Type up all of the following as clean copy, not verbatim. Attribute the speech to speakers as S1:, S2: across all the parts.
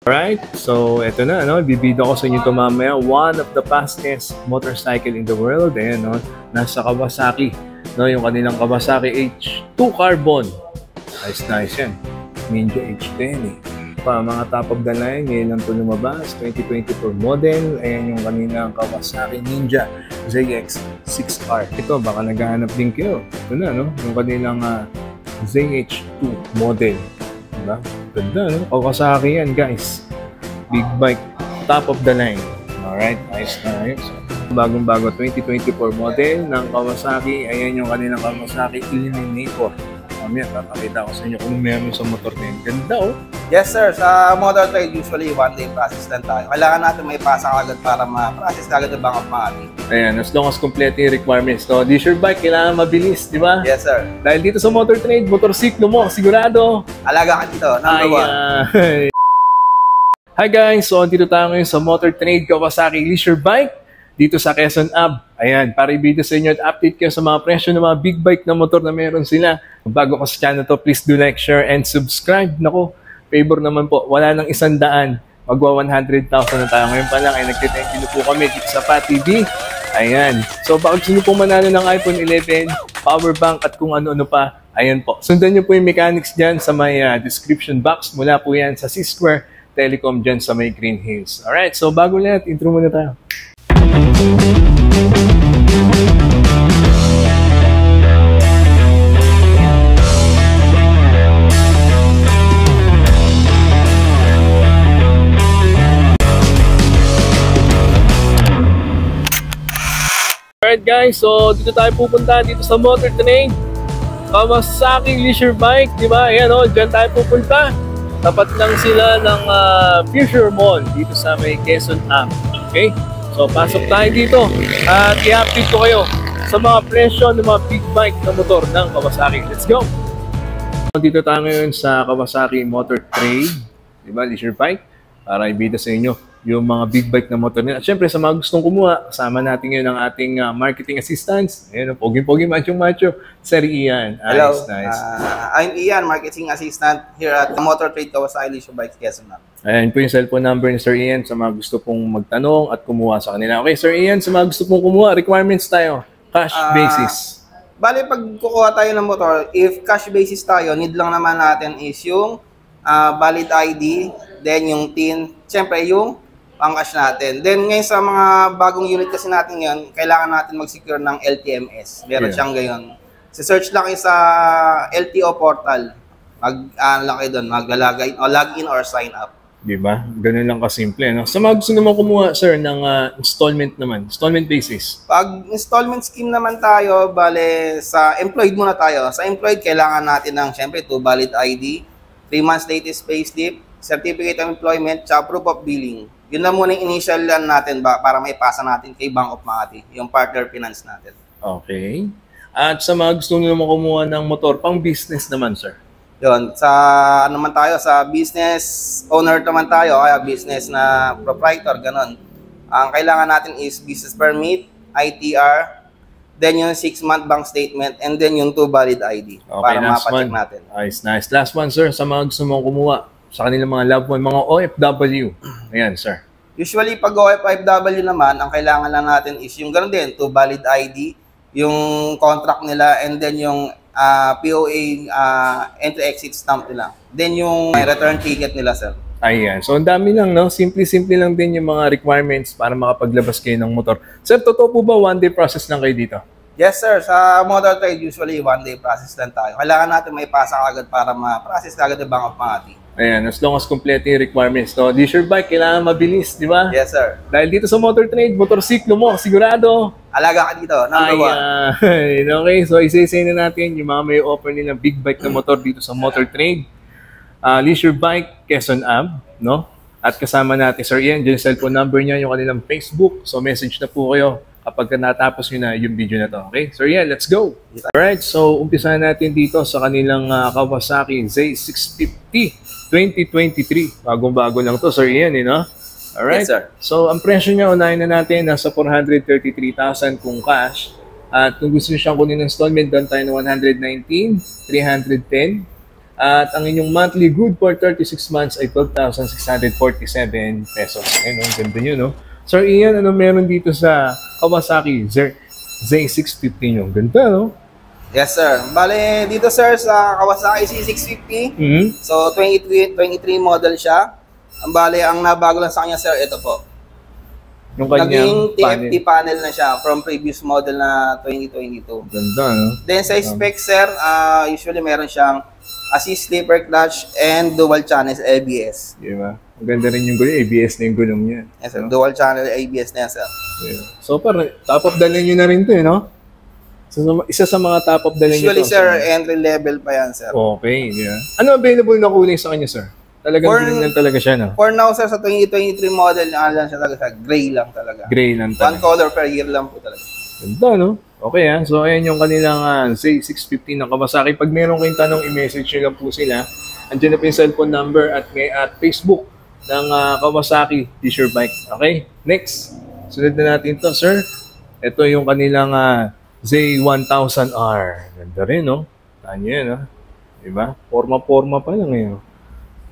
S1: Alright, so eto na, bibida ko sa inyo ito mamaya. One of the fastest motorcycle in the world. Ayan, nasa Kawasaki. Yung kanilang Kawasaki H2 Carbon. Nice yan. Ninja H10 mga top of the line. Ngayon lang ito lumabas. 2024 model. Ayan yung kanilang Kawasaki Ninja ZX6R. Ito, baka naghahanap din kayo. Ito na, yung kanilang ZH2 model. Diba? Ganda, Kawasaki yan, guys. Big bike, top of the line. Alright, ayos na ayos. Bagong-bago 2024 model ng Kawasaki. Ayan yung kanilang Kawasaki Eliminator. Mamaya, papakita ko sa inyo kung meron sa motor na yun. Ganda,
S2: Yes, sir. Sa motor trade, usually one-day process lang tayo. Kailangan natin may pasa agad para ma-process agad ang Bank of Makati.
S1: Ayan, as long as complete yung requirements. This your bike, kailangan mabilis, di ba?
S2: Yes, sir.
S1: Dahil dito sa motor trade, motorsiklo mo, sigurado.
S2: Alaga ka dito, number one.
S1: Hi guys, so dito tayo ngayon sa motor trade Kawasaki Leisure Bike dito sa Quezon Ave. Ayan, para i-video sa inyo at update kayo sa mga presyo ng mga big bike na motor na meron sila. Bago ko sa channel to, please do like, share, and subscribe. Naku, favor naman po. Wala nang 100. Magwa 100,000 na tayo. Ngayon pa lang ay nagtithank you po kami dito sa PAT TV. Ayan. So, baka gusto nyo po manalo ng iPhone 11, power bank, at kung ano-ano pa. Ayan po. Sundan nyo po yung mechanics dyan sa may description box. Mula po yan sa C-Square Telecom dyan sa may Green Hills. Alright, so bago lahat, intro muna tayo. Alright guys, so dito tayo pupunta dito sa motor trade Kawasaki Leisure Bike, di ba? Ayan dyan tayo pupunta. Tapat lang sila ng Future Mall dito sa may Quezon Ave. Okay? So, pasok tayo dito at i-update ko kayo sa mga presyo ng mga big bike na motor ng Kawasaki. Let's go! Dito tayo ngayon sa Kawasaki Motor Trade, di ba? Leisure Bike, para ibida sa inyo yung mga big bike na motor nila. At syempre, sa mga gustong kumuha, kasama natin ngayon ang ating marketing assistants. Ayan, pogi-pogi, macho-macho, Sir Ian.
S2: Hello,
S1: nice.
S2: I'm Ian, marketing assistant here at the Motor Trade Kawasaki Leisure Bike Quezon Ave.
S1: Ayan po yung cellphone number ni Sir Ian sa mga gusto pong magtanong at kumuha sa kanila. Okay, Sir Ian, sa mga gusto pong kumuha, requirements tayo, cash basis.
S2: Bali, pag kukuha tayo ng motor, if cash basis tayo, need lang naman natin is yung valid ID, then yung TIN, syempre yung pang-cash natin. Then ngayon sa mga bagong unit kasi natin ngayon, kailangan natin mag-secure ng LTMS. Meron siyang gayon. Search lang kayo sa LTO portal. Lang kayo doon, login or sign up.
S1: Diba? Ganun lang kasimple. Sa mga gusto naman kumuha, sir, ng installment naman, installment basis.
S2: Pag installment scheme naman tayo, bale, sa employed muna tayo. Sa employed, kailangan natin ng, syempre, 2 valid ID, 3 months latest payslip, certificate of employment, tsaka proof of billing. Yun na muna yung initial lang natin para may pasa natin kay Bank of Makati, yung partner finance natin.
S1: Okay. At sa mga gusto nyo naman kumuha ng motor, pang business naman, sir?
S2: Yun, sa ano man tayo, sa business owner naman tayo, kaya business na proprietor, ganun. Ang kailangan natin is business permit, ITR, then yung 6-month bank statement, and then yung 2 valid ID para mapacheck natin.
S1: Nice. Last one, sir, sa mga gusto mong kumuha sa kanilang mga loved one, mga OFW. Ayan, sir.
S2: Usually, pag OFW naman, ang kailangan lang natin is yung gano'n din, 2 valid ID, yung contract nila, and then yung POA entry-exit stamp nila. Then yung return ticket nila, sir.
S1: Ayan. So, ang dami lang, Simple-simple lang din yung mga requirements para makapaglabas kayo ng motor. Sir, totoo po ba one-day process lang kayo dito?
S2: Yes, sir. Sa motor trade, usually one-day process lang tayo. Kailangan natin may pasa agad para ma-process agad ang Bank of Makati.
S1: Ayan, as long as complete yung requirements. Leisure bike, kailangan mabilis, di ba?
S2: Yes, sir.
S1: Dahil dito sa motor trade, motorsiklo mo, sigurado.
S2: Alaga ka dito, number one.
S1: Okay, so isa-isa na natin yung mga may offer nilang big bike na motor dito sa motor trade. Leisure Bike, Quezon Ave, At kasama natin, Sir Ian, yung cellphone number niya, yung kanilang Facebook. So message na po kayo kapag natapos nyo na yung video na to. Okay? So yeah, let's go! Alright, so umpisa natin dito sa kanilang Kawasaki Z650 2023. Bagong-bago lang to, Sir Ian, Alright?
S2: Yes, sir.
S1: So ang presyo niya, unahin na natin, nasa 433,000 kung cash. At kung gusto nyo siyang kunin ng installment, doon tayo ng 119, 310, At ang inyong monthly good for 36 months ay 12,647 pesos. Ayun, ang ganda nyo, no? Sir Ian, ano meron dito sa Kawasaki Z650 nyo? Ganda, no?
S2: Yes, sir. Bale, dito, sir, sa Kawasaki C650, so 23 model siya. Bale, ang nabago lang sa kanya, sir, ito po.
S1: Yung kanyang
S2: naging TFT panel na siya from previous model na 2022.
S1: Ganda, no?
S2: Then sa specs, sir, usually meron siyang assist sleeper clutch and dual channel ABS.
S1: Diba? Ang ganda rin yung gulong. ABS na yung gulong niya.
S2: Yes, sir. No? Dual channel ABS na yan, sir.
S1: Yeah. So, parang top of the line nyo na rin to, no? So, isa sa mga top of the line
S2: usually, sir, entry level pa yan, sir.
S1: Okay, yeah. Ano available na kulay sa kanya, sir? Talagang green lang talaga siya, no?
S2: For now, sir, sa 2023 model, lang siya talaga, gray lang talaga.
S1: Gray lang talaga.
S2: One color per year lang po talaga.
S1: Ganda, no? Okay, ha? So, ayan yung kanilang Z650 ng Kawasaki. Pag meron kayong tanong, i-message nyo lang po sila. Andiyan na po yung cellphone number at Facebook ng Kawasaki T-shirt bike. Okay? Next. Sunod na natin to, sir. Ito yung kanilang Z1000R. Ganda rin, no? Tanya yan, no? Diba? Forma-forma pa lang ngayon.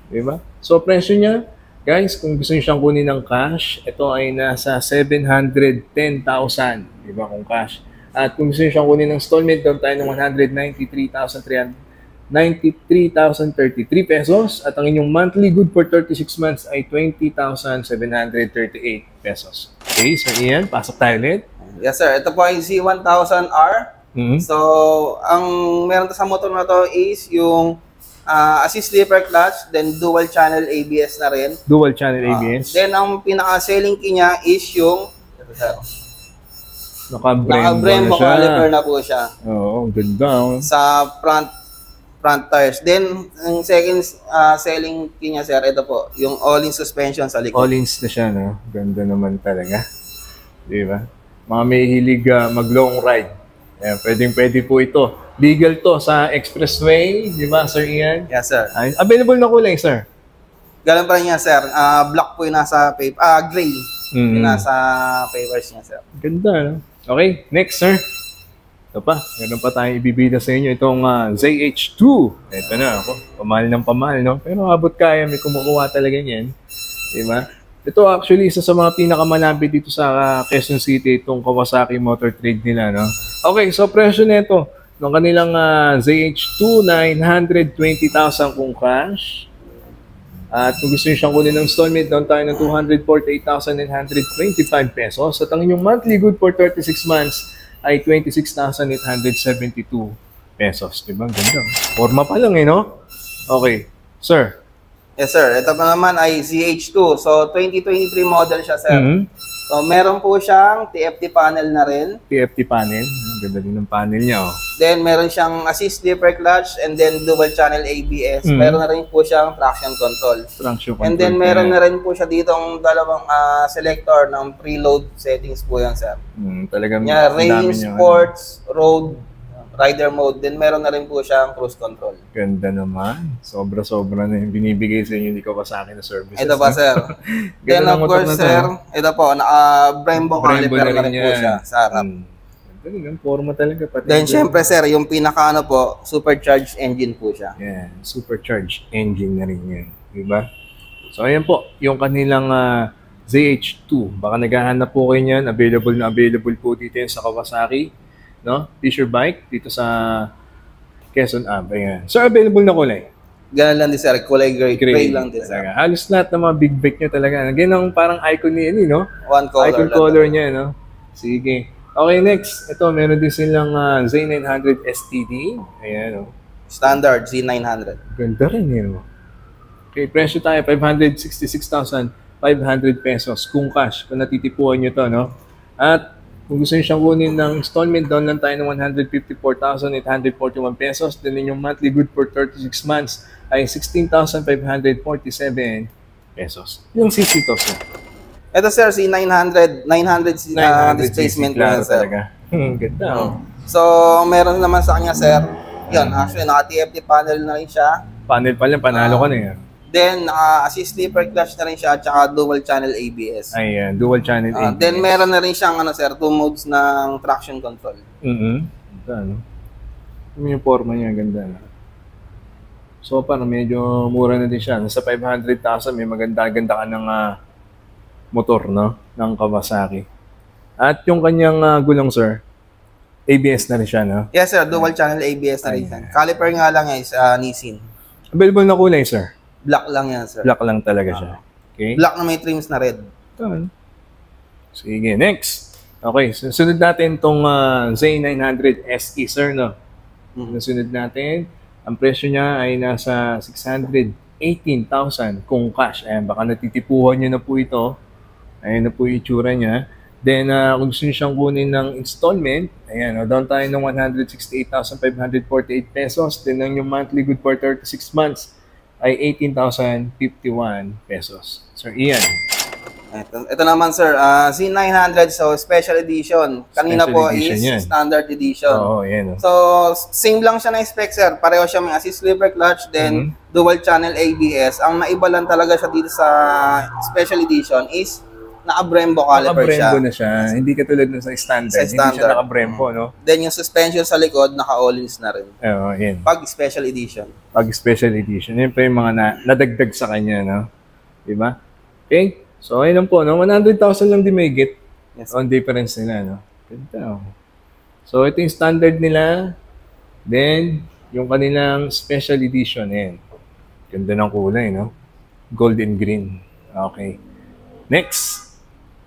S1: Diba? So, presyo niya, guys, kung gusto niyo siyang kunin ng cash, ito ay nasa 710,000. Diba? Kung cash. At kung gusto niyo siyang kunin ng installment, doon tayo ng 193,033 pesos. At ang inyong monthly good for 36 months ay 20,738 pesos. Okay, so Ian, pasok tayo ulit.
S2: Yes, sir. Ito po ay Z1000R. So, ang meron sa motor na to is yung assist sleeper clutch, then dual channel ABS na rin.
S1: Dual channel ABS.
S2: Then, ang pinaka-selling key niya is yung
S1: naka-Brembo
S2: caliper na po siya.
S1: Oo, ganda.
S2: Sa front tires. Then, ang second selling key niya, sir, ito po, yung all-in suspension sa likod.
S1: All-ins na siya, no? Ganda naman talaga. Di ba? Mga may hilig mag-long ride. Ayan, pwedeng-pwede po ito. Legal to sa expressway, di ba, Sir Ian?
S2: Yes, sir.
S1: Available na kulay, sir?
S2: Ganun pa rin niya, sir. Black po yung nasa paper. Gray. Yung nasa papers niya, sir.
S1: Ganda, no? Okay, next, sir. Ito pa, meron pa tayong ibibida sa inyo itong ZH2. Ito na, ako. Pamahal ng pamahal, no? Pero abot kaya, may kumukuha talaga yan. Di ba? Ito actually, isa sa mga pinakamalapit dito sa Quezon City, itong Kawasaki Motor Trade nila, no? Okay, so presyo nito, ng kanilang ZH2, 920,000 kung cash. At kung gusto nyo siyang kunin ng installment, doon tayo ng 248,925 pesos. At ang inyong monthly good for 36 months ay 26,872 pesos. Diba? Ang ganda. Forma pa lang no? Okay. Sir.
S2: Yes, sir. Ito pa naman ay ZH2. So, 2023 model siya, sir. So, meron po siyang TFT panel na rin.
S1: TFT panel. Ang ganda din ng panel niya, oh.
S2: Then, meron siyang assist sleeper clutch and then dual channel ABS. Meron na rin po siyang traction control.
S1: Traction control.
S2: And then, meron na rin po siya ditong dalawang selector ng preload settings po yan, sir.
S1: Talagang
S2: rain, sports, road, rider mode. Then, meron na rin po siyang cruise control.
S1: Ganda naman. Sobra-sobra na yung binibigay sa inyo ni Kawasaki na services.
S2: Ito pa, sir. Then, of course, sir, ito po, Brembo caliper na rin po siya sa harap.
S1: Ang forma talaga.
S2: Then, syempre, sir, yung pinaka po, supercharged engine po siya.
S1: Yan, supercharged engine na rin yan. Diba? So, ayan po, yung kanilang ZH2. Baka naghahanap po kayo niyan. Available na available po dito sa Kawasaki. No? T-shirt bike dito sa Quezon Ave. Ayan. So, available na kulay?
S2: Ganun lang din, sir. Kulay gray lang din, sir.
S1: Halos lahat ng mga big bike niya talaga. Ganyan ang parang icon niya, no?
S2: One color.
S1: Icon color niya, no? Sige. Okay, next. Ito, meron din silang Z900 STD. Ayan, no?
S2: Standard Z900.
S1: Ganda rin yun, no? Okay, presyo tayo, 566,500 pesos kung cash. Kung natitipuan nyo to, no? At kung gusto nyo siyang kunin ng installment, down lang tayo ng 154,841 pesos. Then yung monthly good for 36 months ay 16,547 pesos. Yung CC to, sir.
S2: Ito, sir, si 900 displacement
S1: claro
S2: sir.
S1: Talaga. Ganda, oh.
S2: So, meron naman sa kanya, sir. Yun, actually, naka-TFT panel na rin siya.
S1: Panel pa lang, panalo ka na yan.
S2: Then, assist sleeper clutch na rin siya at saka dual channel ABS.
S1: Ayan, dual channel ABS.
S2: Then, meron na rin siyang, sir, 2 modes ng traction control.
S1: Ganda, no? Yung forma niya, ganda, no? So, parang medyo mura na din siya. Nasa 500,000, may maganda-ganda ka ng motor, no? Ng Kawasaki. At yung kanyang gulong, sir, ABS na rin siya, no?
S2: Yes sir, dual channel ABS na rin yan. Caliper nga lang is Nissin.
S1: Available na kulay, sir?
S2: Black lang yan sir.
S1: Black lang talaga siya. Okay?
S2: Black na may trims na red.
S1: Ito. Sige, next. Okay, sunod natin itong Z900 SE, sir, no? Sunod natin. Ang presyo niya ay nasa 618,000 kung cash. Ayan, baka natitipuhan niyo na po ito. Ayan na po yung itsura niya. Then, kung gusto niyo siyang kunin ng installment, ayan, down tayo ng 168,548 pesos. Then, ang yung monthly good for 36 months ay 18,051 pesos. Sir Ian.
S2: Ito naman sir, Z900, so special edition. Kanina
S1: Special
S2: po
S1: edition
S2: is
S1: yan.
S2: standard edition.
S1: Oo, yan.
S2: So, same lang siya na spec sir. Pareho siya may assist lever clutch, then dual channel ABS. Ang naiba lang talaga siya dito sa special edition is naka-Brembo caliper siya.
S1: Naka-Brembo na siya. Hindi katulad nun sa standard.
S2: Sa standard.
S1: Hindi siya naka-Brembo, no?
S2: Then yung suspension sa likod, naka-All-ins na rin.
S1: Oo, yan.
S2: Pag special edition.
S1: Pag special edition. Yan pa yung mga nadagdag sa kanya, no? Diba? Okay? So, ayun lang po, no? 100,000 lang din may get.
S2: Yes.
S1: On difference nila, no? Ganda, oh. So, ito yung standard nila. Then, yung kanilang special edition, yan. Ganda ng kulay, no? Gold and green. Okay. Next.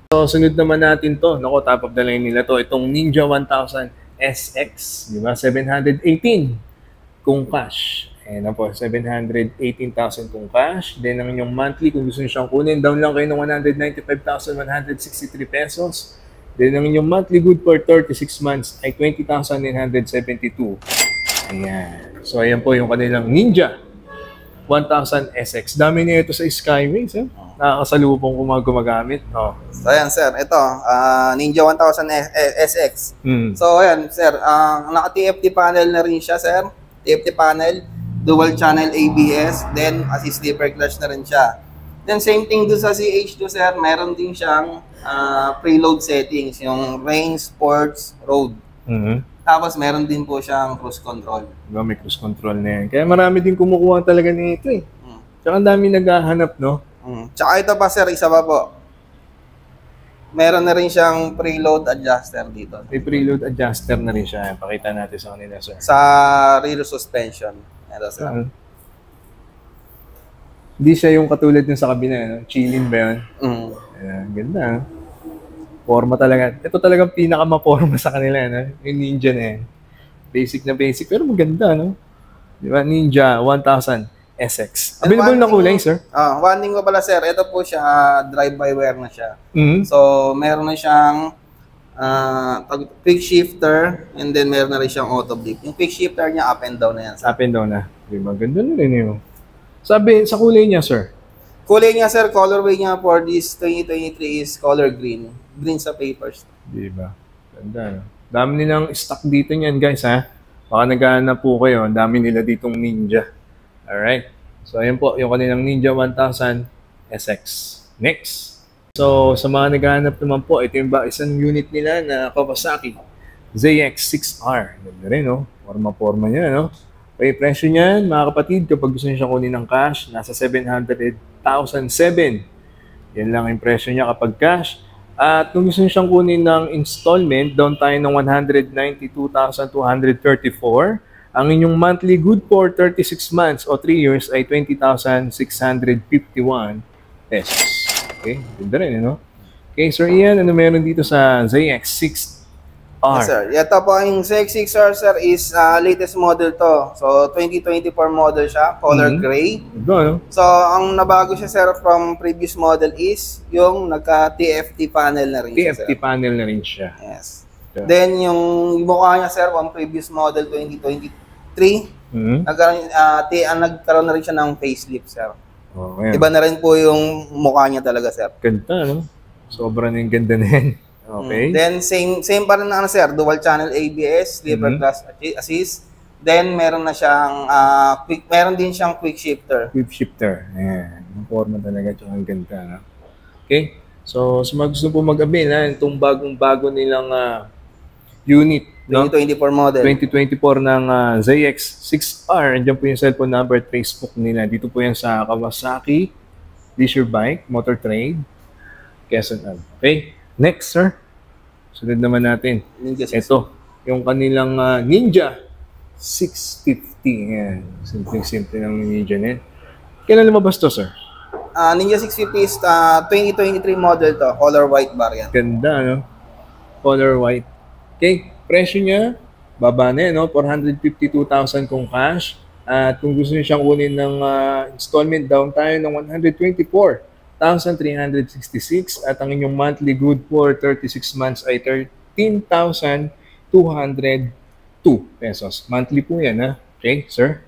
S1: So, sunod naman natin to. Naku, top of the line nila to. Itong Ninja 1000 SX. Diba? 718 kung cash. Ayan na po, 718,000 kung cash. Then, ang inyong monthly, kung gusto nyo siyang kunin, down lang kayo ng 195,163 pesos. Then, ang inyong monthly good for 36 months ay 20,972. Ayan. So, ayan po yung kanilang Ninja 1000 SX. Dami niya ito sa Skywings, eh. Nakakasalubong kung mga gumagamit. Oh.
S2: So, ayan sir, ito, Ninja 1000 SX. So, ayan sir, naka-TFT panel na rin siya, sir. TFT panel, dual channel ABS, then assist lever clutch na rin siya. Then same thing do sa CH2 sir, meron din siyang preload settings, yung rain, sports, road. Tapos meron din po siyang cruise control.
S1: Diba, may cruise control na yan. Kaya marami din kumukuha talaga nito eh. Tsaka ang dami naghahanap, no?
S2: Tsaka ito pa sir, isa pa po. Meron na rin siyang preload adjuster dito.
S1: May preload adjuster na rin siya. Pakita natin sa kanila, sir.
S2: Sa rear suspension. Ito sir.
S1: Hindi siya yung katulad yung sa kabina, no? Chilling ba yun? Ayan, ganda. Forma talaga. Ito talagang pinaka-maporma sa kanila, no? Yung Ninja na yan. Basic na basic, pero maganda, no? Di ba? Ninja 1000 SX. Available na kulay, sir?
S2: One thing ko pala, sir. Ito po siya, drive-by-wire na siya. So, meron na siyang quick shifter, and then meron na rin siyang auto blip. Yung quick shifter niya, up and down na yan, sir.
S1: Up and down na. Di ba? Ganda na rin yun. Sabi, sa kulay niya, sir?
S2: Kulay niya, sir, colorway niya for this 2023 is color green. Green sa papers.
S1: Di ba? Ganda, no? Dami nilang stock dito niyan, guys, ha? Baka naghahanap po kayo. Ang dami nila ditong Ninja. Alright. So, ayan po, yung kanilang Ninja 1000 SX. Next. So, sa mga naghahanap naman po, ito yung isang unit nila na Kawasaki ZX-6R. Ganda rin, no? Forma-forma niya, no? Okay, presyo niyan, mga kapatid, kapag gusto niyo siya kunin ng cash, nasa 700,007. Yan lang yung presyo niya kapag cash. At kung gusto niyo siyang kunin ng installment, down tayo ng 192,234. Ang inyong monthly good for 36 months o 3 years ay 20,651 pesos. Okay, ganda rin, no? Okay, Sir Ian, ano meron dito sa ZX-6R?
S2: Yes, sir. Ito po yung ZX-6R, sir, is latest model to. So, 2024 model siya, color gray.
S1: Ito, no?
S2: So, ang nabago siya, sir, from previous model is yung nagka-TFT panel na rin siya, sir.
S1: TFT panel na rin siya.
S2: Yes. Then, yung mukha niya, sir, from previous model 2023, nagkaroon na rin siya ng facelift, sir.
S1: Oh,
S2: iba na rin po yung mukha niya talaga, sir.
S1: Ganda, no? Sobrang yung ganda na yan. Okay.
S2: Then, same pa rin na, sir, dual channel ABS, lever clutch assist. Then, meron na siyang, meron din siyang quick shifter.
S1: Quick shifter. Ayan. Ang forma talaga, tsaka ang ganda, no? Okay. So, sa mga gusto po mag-avail, itong bagong-bago nilang unit no?
S2: 2024 model.
S1: 2024 ng ZX6R. Andiyan po yung cellphone number at Facebook nila. Dito po yan sa Kawasaki Leisure Bike, Motor Trade, Quezon Ave. Okay, next sir. Sunod naman natin.
S2: Ninja 650.
S1: Ito, yung kanilang Ninja 650. Yan. Simple-simple ng Ninja na yan. Kailan lumabas to sir?
S2: Ninja 650 is 2023 model to, color white variant.
S1: Ganda, no? Color white. Okay, presyo niya, baba na, no? 452,000 kung cash. At kung gusto niyo siyang kunin ng installment, down tayo ng 124,366. At ang inyong monthly good for 36 months ay 13,202 pesos. Monthly po yan, ha? Okay, sir?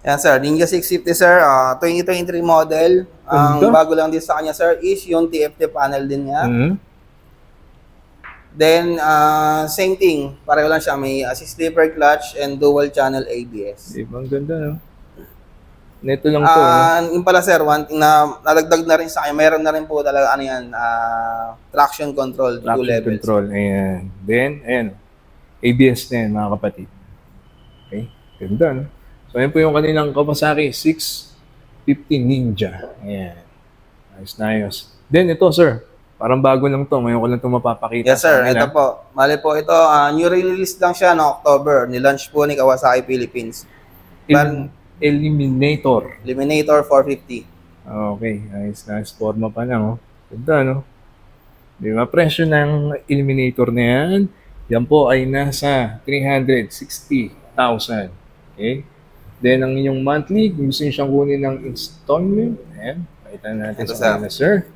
S2: Yan sir, Ninja 650 sir, 2023 model. Ang bago lang din sa kanya sir is yung TFT panel din niya. Then, same thing. Pareho lang siya. May assist slipper clutch and dual channel ABS.
S1: Ibang ganda, no? Neto lang to. No?
S2: Yung pala, sir, one thing na nalagdag na rin sa kanya. Meron na rin po talaga, ano yan, traction control.
S1: Traction control. Ayan. Then, ayan. ABS na yan, mga kapatid. Okay. Ganda, no? So, ayan po yung kanilang Kawasaki 650 Ninja. Ayan. Ayos na ayos. Then, ito, sir. Parang bago lang to. Ngayon ko lang ito mapapakita.
S2: Yes, sir. Ito po. Mali po ito. New release lang siya no October. Nilaunch po ni Kawasaki Philippines.
S1: Eliminator.
S2: Eliminator 450.
S1: Okay. Nice forma pa lang. Oh. Ganda, no? Di ba? Presyo ng Eliminator na yan. Yan po ay nasa 360,000. Okay? Then, ang inyong monthly, kung gusto nyo siyang kunin ng installment, ayan. Pakita natin
S2: ito,
S1: sa kanila, sir.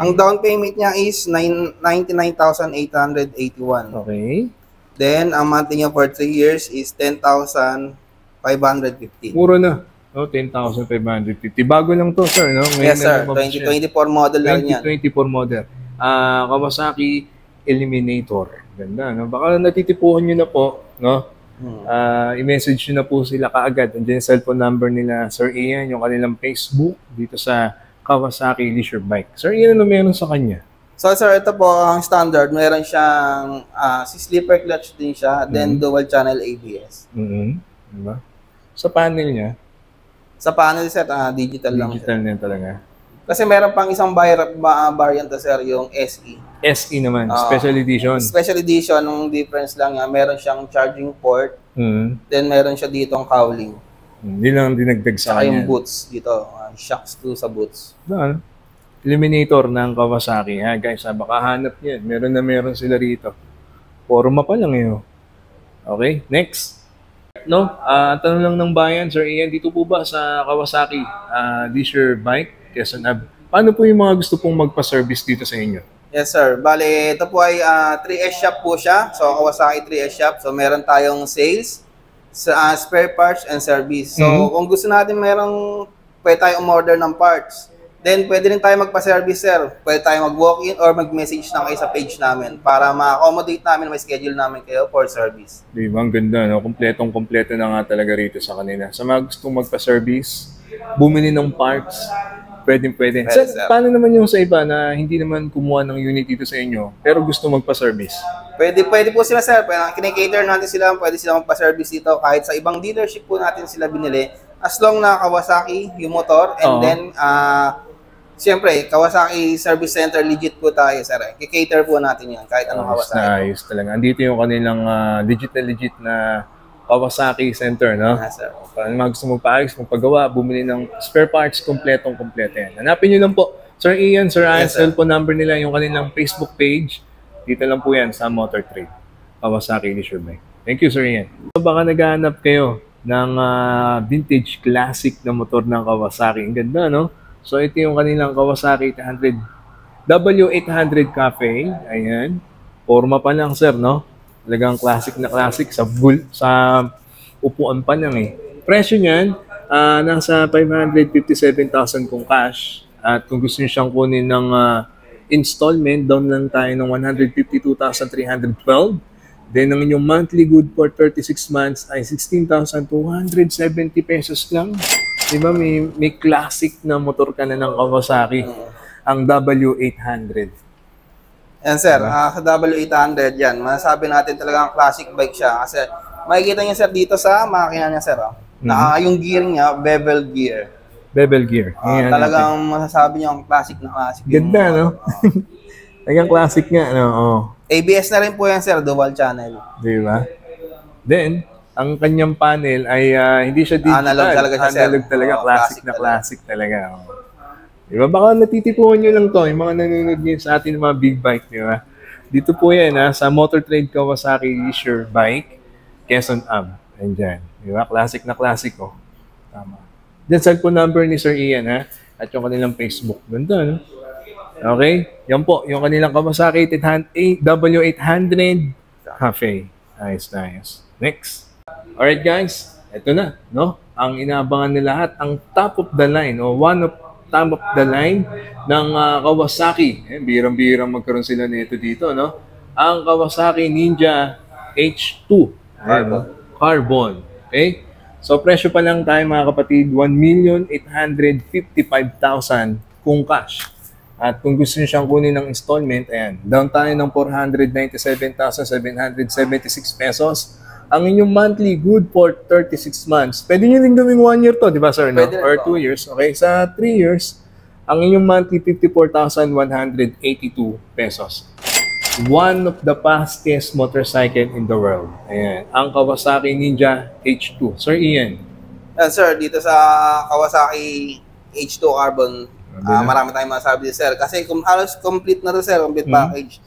S2: Ang down payment niya is 99,881.
S1: Okay.
S2: Then, ang monthly niya for 3 years is 10,550.
S1: Mura na. No, 10,550. Bago lang to, sir, no? Ngayon
S2: yes, sir. 2024 model lang yan.
S1: 2024 model. Kawasaki Eliminator. Ganda, no? Baka natitipuhan nyo na po, no? I-message nyo na po sila kaagad. Andiyan yung cellphone number nila, Sir Ian, yung kanilang Facebook dito sa Kawasaki Leisure Bike. Sir, Ian, ano meron sa kanya?
S2: So, sir, ito po ang standard. Meron siyang slipper clutch din siya, then dual channel ABS.
S1: Diba? Sa panel niya?
S2: Sa panel, sir, digital lang.
S1: Digital na talaga.
S2: Kasi meron pang isang variant, sir, yung SE.
S1: SE naman, Special Edition.
S2: Special Edition, ang difference lang niya, meron siyang charging port, then meron siya dito ang cowling.
S1: Hindi lang dinagdag sa
S2: kanya. Saka yung
S1: yan.
S2: boots dito, shocks to sa boots.
S1: Diba? Eliminator ng Kawasaki. Ha, guys, baka hanap yan. Meron sila rito. Forma pa lang yun. Okay, next. No, tanong lang ng bayan, Sir Ian, dito po ba sa Kawasaki Leisure Bike, Quezon Ave, paano po yung mga gusto pong magpa-service dito sa inyo?
S2: Yes, sir. Bale, ito po ay 3S shop po siya. So, Kawasaki 3S shop. So, meron tayong sales, spare parts, and service. So, kung gusto natin pwede tayo umorder ng parts. Then, pwede rin tayo magpa-service, sir. Pwede tayo mag-walk-in or mag-message na kayo sa page namin para ma-accommodate namin, may schedule namin kayo for service.
S1: Diba, ang ganda, no? Kompletong-kompleto na nga talaga rito sa kanila. Sa mga gustong magpa-service, bumili ng parts, pwede. Paano naman yung sa iba na hindi naman kumuha ng unit dito sa inyo, pero gusto magpa-service?
S2: Pwede po sila, sir. Kinikater natin sila, pwede sila magpa-service dito. Kahit sa ibang dealership po natin sila binili. As long na Kawasaki yung motor, and then, siyempre, Kawasaki Service Center, legit po tayo, sir. Kikater po natin yan, kahit anong Kawasaki.
S1: Nice talaga. Andito yung kanilang legit na Kawasaki Center, no?
S2: Sir.
S1: Para mga gusto magpa-ayos, magpagawa, bumili ng spare parts, kompletong-kompleto yan. Hanapin nyo lang po, Sir Ian, Sir Ian, cellphone number nila, yung kanilang Facebook page. Dito lang po yan sa Motor Trade, Kawasaki Leisure Bike. Thank you, Sir Ian. Baka naghahanap kayo ng vintage classic na motor ng Kawasaki. Ang ganda, no? So, ito yung kanilang Kawasaki 800 W800 Cafe. Ayan. Forma pa lang, sir, no? Talagang classic na classic sa upuan pa lang eh. Presyo niyan, nasa 557,000 kung cash. At kung gusto niyo siyang kunin ng installment, down lang tayo ng 152,312. Then, ang inyong monthly good for 36 months ay 16,270 pesos lang. Diba, may classic na motor ka na ng Kawasaki, ang W800.
S2: Yan sir, sa W800 yan, masasabi natin talagang classic bike siya kasi makikita niyo sir dito sa makina niya sir, na yung gear niya, bevel gear.
S1: Bevel gear.
S2: Talagang masasabi niyo ang classic na classic.
S1: Ganda, no? Talagang classic nga, no? Oh.
S2: ABS na rin po yan sir, dual channel.
S1: Di ba? Then, ang kanyang panel ay hindi siya digital.
S2: Analog talaga siya, sir.
S1: Analog talaga, classic na
S2: talaga.
S1: classic talaga. Oh. Di ba? Baka natitipuan nyo lang to, yung mga nanonood nyo sa atin ng mga big bike, di ba? Dito po yan, sa Motor Trade Kawasaki Leisure Bike, Quezon Ave. Ayan, di ba? Classic na classic, oh. Tama. Then, cellphone number ni Sir Ian, at yung kanilang Facebook. Ganda, no? Okay? Yan po, yung kanilang Kawasaki W800 Cafe. Nice, nice. Next. Alright, guys. Ito na, no? Ang inaabangan nila lahat, ang top of the line, o one of top of the line ng Kawasaki. Birang-birang magkaroon sila nito dito, no? Ang Kawasaki Ninja H2. Ayan, no? Carbon. Okay? So, presyo pa lang tayo mga kapatid, 1,855,000 kung cash. At kung gusto nyo siyang kunin ng installment, ayan, down tayo ng 497,776 pesos. Ang inyong monthly, good for 36 months. Pwede nyo rin gawing 1 year to, di ba sir? No? Or 2 years. Okay, sa 3 years, ang inyong monthly, 54,182 pesos. One of the fastest motorcycle in the world. Ayan, ang Kawasaki Ninja H2. Sir Ian.
S2: Sir, dito sa Kawasaki H2 Carbon, marami tayong masasabi sir. Kasi halos complete na to sir, complete package.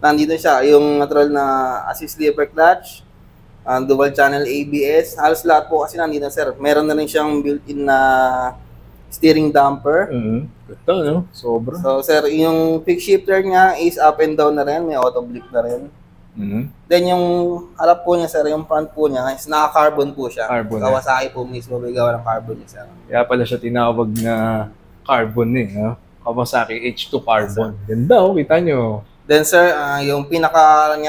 S2: Nandito siya, yung natural na assist lever clutch, dual channel ABS, halos lahat po kasi nandito sir. Meron na rin siyang built-in na steering damper.
S1: Ito, no? Sobra.
S2: So sir, yung quick shifter niya is up and down na rin, may auto blip na rin. Then yung harap po niya sir, yung front po niya is naka-carbon po siya.
S1: Carbon,
S2: Kawasaki po mismo may gawa ng carbon niya sir.
S1: Kaya pala siya tinawag na carbon no? Kawasaki H2 Carbon. Ganda, oh, kita nyo.
S2: Then sir, yung pinaka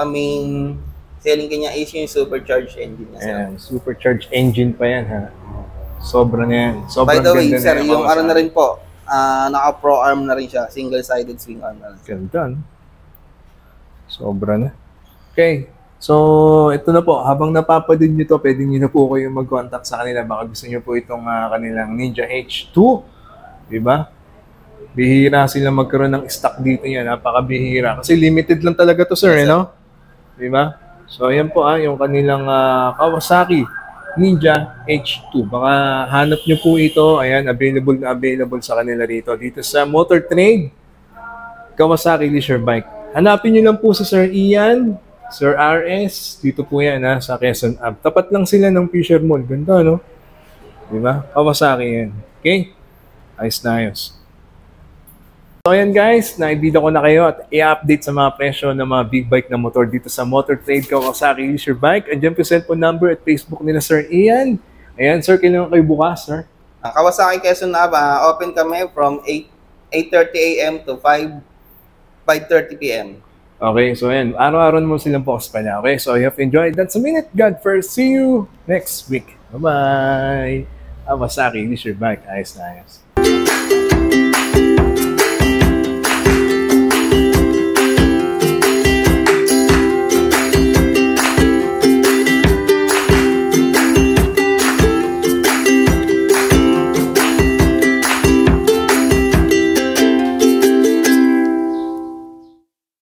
S2: main selling kanya is yung supercharged engine niya sir.
S1: Ayan, supercharged engine pa yan, ha? Sobra na yan. Sobrang
S2: By the way,
S1: ganda
S2: sir,
S1: na
S2: yung na rin po, naka-pro arm na rin siya, single-sided swing arm na rin.
S1: Ganda, no? Sobra na. Okay. So, ito na po. Habang napapanood nyo to, pwede nyo na po kayong mag-contact sa kanila. Baka gusto nyo po itong kanilang Ninja H2. Diba? Bihira sila magkaroon ng stock dito yan. Napakabihira. Kasi limited lang talaga to sir, no? Diba? So, ayan po yung kanilang Kawasaki Ninja H2. Baka hanap nyo po ito. Ayan, available sa kanila rito. Dito sa Motor Trade Kawasaki Leisure Bike. Hanapin nyo lang po si Sir Ian, Sir RS. Dito po yan sa Quezon Ave. Tapat lang sila ng Fisher Mall. Ganda, no? Diba? Kawasaki yan. Okay? Ayos na ayos. So ayan guys, naibida ko na kayo at i-update sa mga presyo ng mga big bike na motor dito sa Motor Trade Kawasaki Leisure Bike. Andiyan po cellphone number at Facebook nila Sir Ian. Ayan sir, kailangan kayo bukas sir?
S2: Ang Kawasaki Quezon Ave, open kami from 8:30 a.m. to 5:30 p.m.
S1: Okay, so ayan, araw-araw mo silang bukas pa niya. Okay, so you have enjoyed. That's a minute. God first. See you next week. Bye-bye. Kawasaki Leisure Bike. Ayos na ayos.